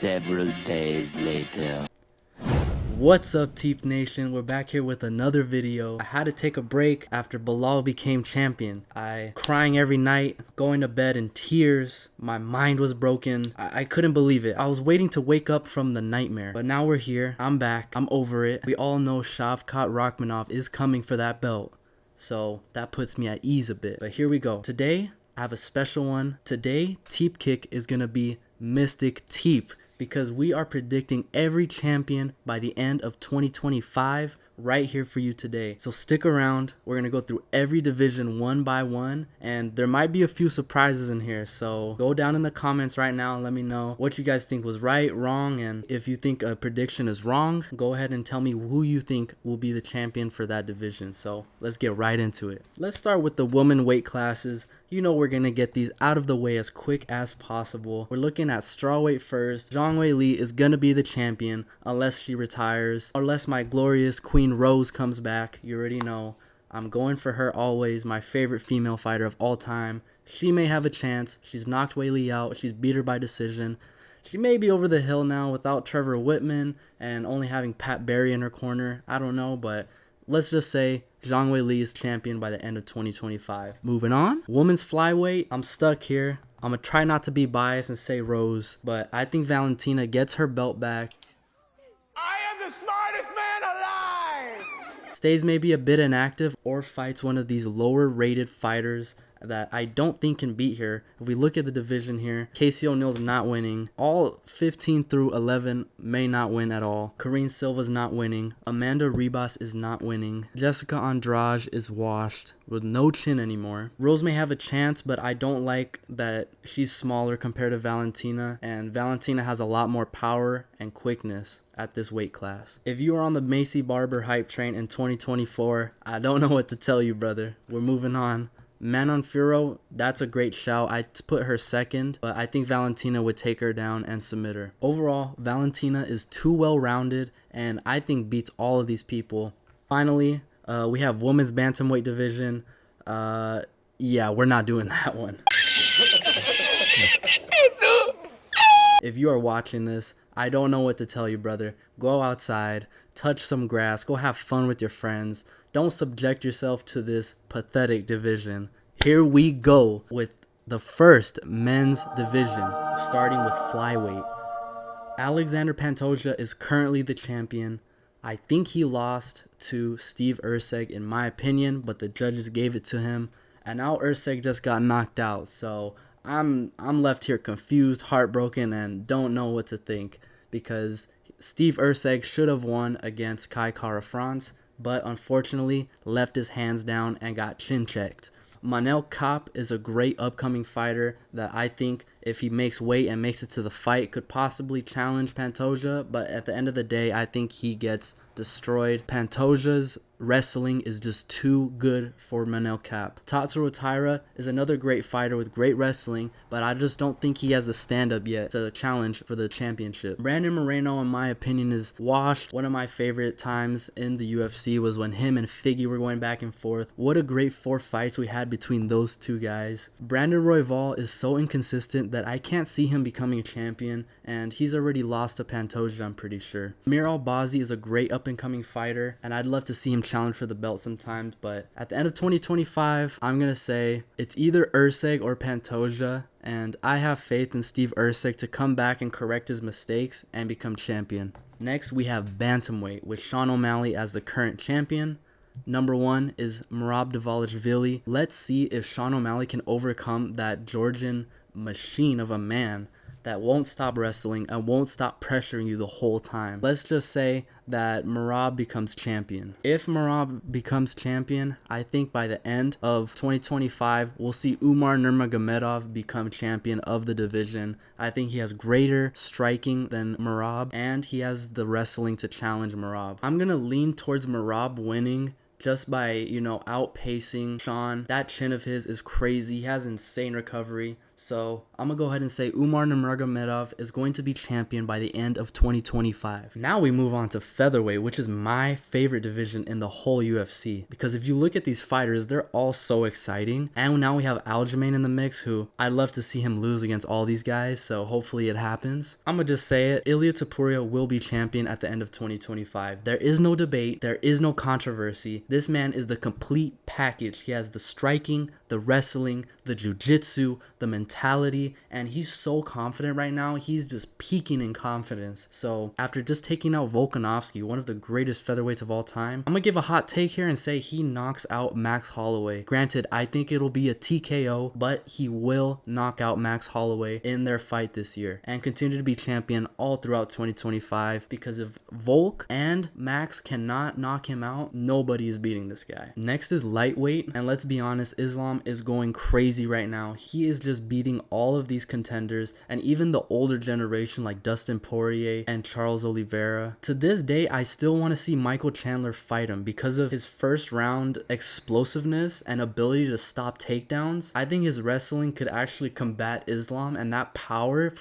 Several days later. What's up, Teep Nation? We're back here with another video. I had to take a break after Bilal became champion. I crying every night, going to bed in tears. My mind was broken. I couldn't believe it. I was waiting to wake up from the nightmare. But now we're here. I'm back. I'm over it. We all know Shavkat Rakhmonov is coming for that belt. So that puts me at ease a bit. But here we go. Today, I have a special one. Today, Teep Kick is going to be Mystic Teep, because we are predicting every champion by the end of 2025 right here for you today. So stick around. We're going to go through every division one by one, and there might be a few surprises in here. So go down in the comments right now and let me know what you guys think was right, wrong, and if you think a prediction is wrong, go ahead and tell me who you think will be the champion for that division. So let's get right into it. Let's start with the woman weight classes. You know we're going to get these out of the way as quick as possible. We're looking at strawweight first. Zhang Weili is going to be the champion unless she retires, unless my glorious Queen Rose comes back. You already know I'm going for her always, my favorite female fighter of all time. She may have a chance. She's knocked Weili out. She's beat her by decision. She may be over the hill now without Trevor Whitman and only having Pat Barry in her corner. I don't know, but let's just say Zhang Weili is champion by the end of 2025. Moving on. Women's flyweight. I'm stuck here. I'm going to try not to be biased and say Rose, but I think Valentina gets her belt back. I am the smartest man alive! Stays maybe a bit inactive or fights one of these lower rated fighters that I don't think can beat her. If we look at the division here, Casey O'Neill's not winning. All 15 through 11 may not win at all. Karine Silva's not winning. Amanda Ribas is not winning. Jessica Andrade is washed with no chin anymore. Rose may have a chance, but I don't like that she's smaller compared to Valentina, and Valentina has a lot more power and quickness at this weight class. If you are on the Macy Barber hype train in 2024, I don't know what to tell you, brother. We're moving on. Manon Fiorot, that's a great shout. I put her second, but I think Valentina would take her down and submit her. Overall, Valentina is too well-rounded and I think beats all of these people. Finally, we have women's bantamweight division. Yeah, we're not doing that one. If you are watching this, I don't know what to tell you, brother. Go outside, touch some grass, go have fun with your friends. Don't subject yourself to this pathetic division. Here we go with the first men's division, starting with flyweight. Alexander Pantoja is currently the champion. I think he lost to Steve Erceg in my opinion, but the judges gave it to him. And now Erceg just got knocked out. So I'm left here confused, heartbroken, and don't know what to think, because Steve Erceg should have won against Kai Kara France, but unfortunately left his hands down and got chin checked. Manel Kape is a great upcoming fighter that I think if he makes weight and makes it to the fight could possibly challenge Pantoja, but at the end of the day I think he gets destroyed. Pantoja's wrestling is just too good for Manel Kape. Tatsuro Taira is another great fighter with great wrestling, but I just don't think he has the stand-up yet to challenge for the championship. Brandon Moreno, in my opinion, is washed. One of my favorite times in the UFC was when him and Figgy were going back and forth. What a great 4 fights we had between those two guys. Brandon Royval is so inconsistent that I can't see him becoming a champion, and he's already lost to Pantoja, I'm pretty sure. Amir Albazi is a great up-and-coming fighter, and I'd love to see him challenge for the belt sometimes, but at the end of 2025, I'm going to say it's either Erceg or Pantoja, and I have faith in Steve Erceg to come back and correct his mistakes and become champion. Next, we have bantamweight with Sean O'Malley as the current champion. Number 1 is Merab Dvalishvili. Let's see if Sean O'Malley can overcome that Georgian machine of a man that won't stop wrestling and won't stop pressuring you the whole time. Let's just say that Merab becomes champion. If Merab becomes champion, I think by the end of 2025, we'll see Umar Nurmagomedov become champion of the division. I think he has greater striking than Merab, and he has the wrestling to challenge Merab. I'm going to lean towards Merab winning just by, outpacing Sean. That chin of his is crazy. He has insane recovery. So I'm going to go ahead and say Umar Nurmagomedov is going to be champion by the end of 2025. Now we move on to featherweight, which is my favorite division in the whole UFC. Because if you look at these fighters, they're all so exciting. And now we have Aljamain in the mix, who I'd love to see him lose against all these guys. So hopefully it happens. I'm going to just say it. Ilia Topuria will be champion at the end of 2025. There is no debate. There is no controversy. This man is the complete package. He has the striking, the wrestling, the jiu-jitsu, the mentality, and he's so confident right now. He's just peaking in confidence. So after just taking out Volkanovski, one of the greatest featherweights of all time, I'm gonna give a hot take here and say he knocks out Max Holloway. Granted, I think it'll be a TKO, but he will knock out Max Holloway in their fight this year and continue to be champion all throughout 2025, because if Volk and Max cannot knock him out, nobody is beating this guy. Next is lightweight, and let's be honest, Islam is going crazy right now. He is just beating all of these contenders, and even the older generation like Dustin Poirier and Charles Oliveira. To this day, I still want to see Michael Chandler fight him because of his first round explosiveness and ability to stop takedowns. I think his wrestling could actually combat Islam, and that power,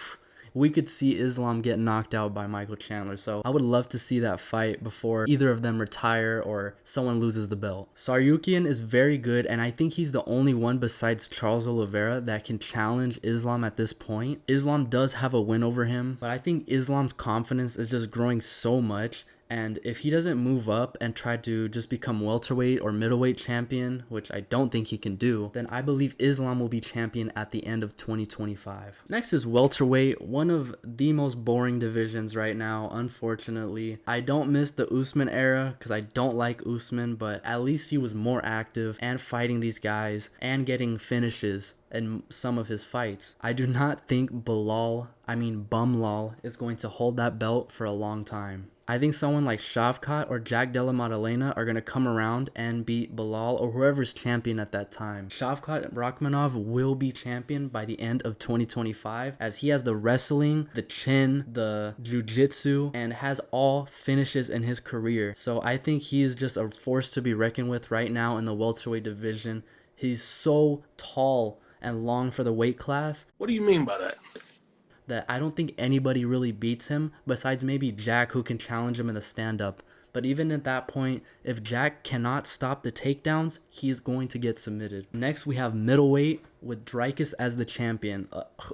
we could see Islam get knocked out by Michael Chandler. So I would love to see that fight before either of them retire or someone loses the belt. Saryukian is very good, and I think he's the only one besides Charles Oliveira that can challenge Islam at this point. Islam does have a win over him, but I think Islam's confidence is just growing so much. And if he doesn't move up and try to just become welterweight or middleweight champion, which I don't think he can do, then I believe Islam will be champion at the end of 2025. Next is welterweight, one of the most boring divisions right now, unfortunately. I don't miss the Usman era because I don't like Usman, but at least he was more active and fighting these guys and getting finishes in some of his fights. I do not think Bumlal is going to hold that belt for a long time. I think someone like Shavkat or Jack Della Maddalena are going to come around and beat Bilal or whoever's champion at that time. Shavkat Rakhmonov will be champion by the end of 2025, as he has the wrestling, the chin, the jiu-jitsu, and has all finishes in his career. So I think he is just a force to be reckoned with right now in the welterweight division. He's so tall and long for the weight class. What do you mean by that? That I don't think anybody really beats him besides maybe Jack, who can challenge him in the stand-up. But even at that point, if Jack cannot stop the takedowns, he's going to get submitted. Next, we have middleweight with Dricus as the champion.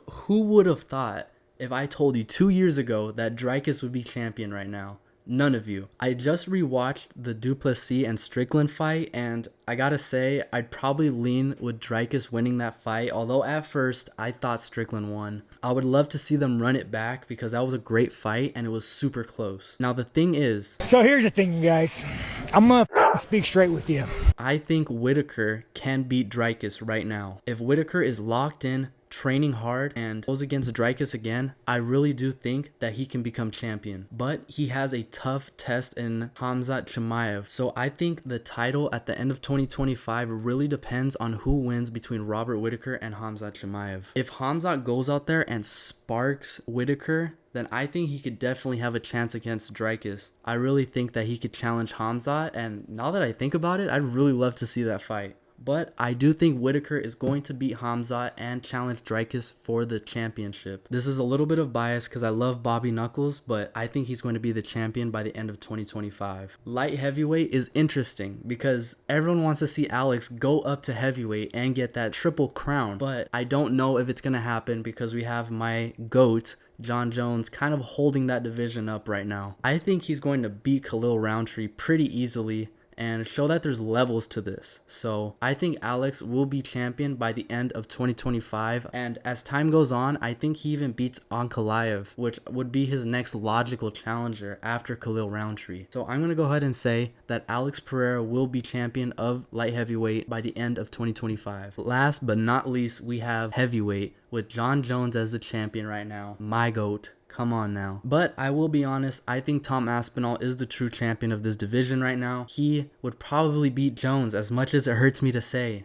Who would have thought if I told you 2 years ago that Dricus would be champion right now? None of you. I just rewatched the Duplessis and Strickland fight, and I gotta say, I'd probably lean with Dricus winning that fight, although at first I thought Strickland won. I would love to see them run it back because that was a great fight and it was super close. Now the thing is... So here's the thing, you guys. I'm gonna speak straight with you. I think Whitaker can beat Dricus right now. If Whitaker is locked in, training hard, and goes against Dricus again, I really do think that he can become champion. But he has a tough test in Khamzat Chimaev. So I think the title at the end of 2025 really depends on who wins between Robert Whitaker and Khamzat Chimaev. If Khamzat goes out there and sparks Whitaker, then I think he could definitely have a chance against Dricus. I really think that he could challenge Khamzat, and now that I think about it, I'd really love to see that fight. But I do think Whitaker is going to beat Khamzat and challenge Dricus for the championship. This is a little bit of bias because I love Bobby Knuckles, but I think he's going to be the champion by the end of 2025. Light heavyweight is interesting because everyone wants to see Alex go up to heavyweight and get that triple crown. But I don't know if it's going to happen because we have my GOAT, John Jones, kind of holding that division up right now. I think he's going to beat Khalil Roundtree pretty easily and show that there's levels to this. So I think Alex will be champion by the end of 2025, and as time goes on, I think he even beats Ankalaev, which would be his next logical challenger after Khalil Roundtree. So I'm gonna go ahead and say that Alex Pereira will be champion of light heavyweight by the end of 2025. Last but not least, we have heavyweight with John Jones as the champion right now. My GOAT. Come on now. But I will be honest, I think Tom Aspinall is the true champion of this division right now. He would probably beat Jones, as much as it hurts me to say.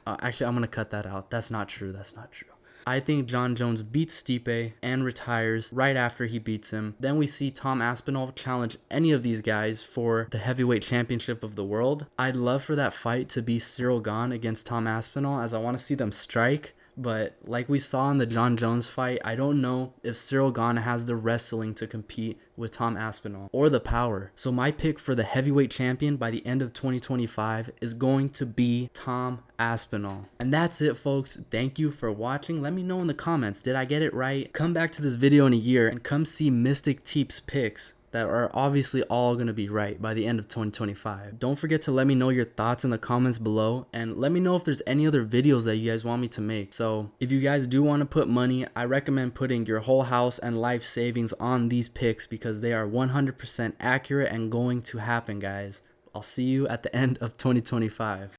Actually, I'm going to cut that out. That's not true. That's not true. I think John Jones beats Stipe and retires right after he beats him. Then we see Tom Aspinall challenge any of these guys for the heavyweight championship of the world. I'd love for that fight to be Cyril Gane against Tom Aspinall, as I want to see them strike. But like we saw in the John Jones fight, I don't know if Cyril Gane has the wrestling to compete with Tom Aspinall or the power. So my pick for the heavyweight champion by the end of 2025 is going to be Tom Aspinall. And that's it, folks. Thank you for watching. Let me know in the comments, did I get it right? Come back to this video in a year and come see Mystic Teep's picks that are obviously all going to be right by the end of 2025. Don't forget to let me know your thoughts in the comments below, and let me know if there's any other videos that you guys want me to make. So if you guys do want to put money, I recommend putting your whole house and life savings on these picks because they are 100% accurate and going to happen, guys. I'll see you at the end of 2025.